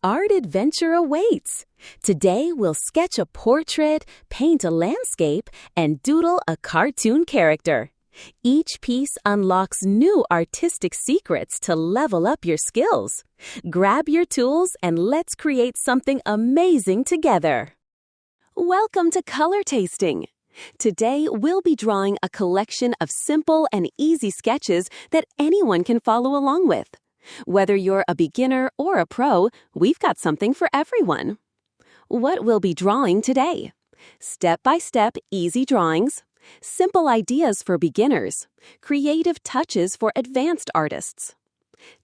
art adventure awaits. Today, we'll sketch a portrait, paint a landscape, and doodle a cartoon character. Each piece unlocks new artistic secrets to level up your skills. Grab your tools and let's create something amazing together. Welcome to Color Tasting. Today, we'll be drawing a collection of simple and easy sketches that anyone can follow along with. Whether you're a beginner or a pro, we've got something for everyone. What we'll be drawing today? Step-by-step easy drawings, simple ideas for beginners, creative touches for advanced artists.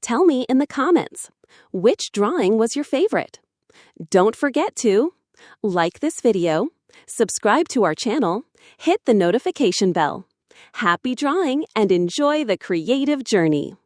Tell me in the comments, which drawing was your favorite? Don't forget to like this video, subscribe to our channel, hit the notification bell. Happy drawing and enjoy the creative journey!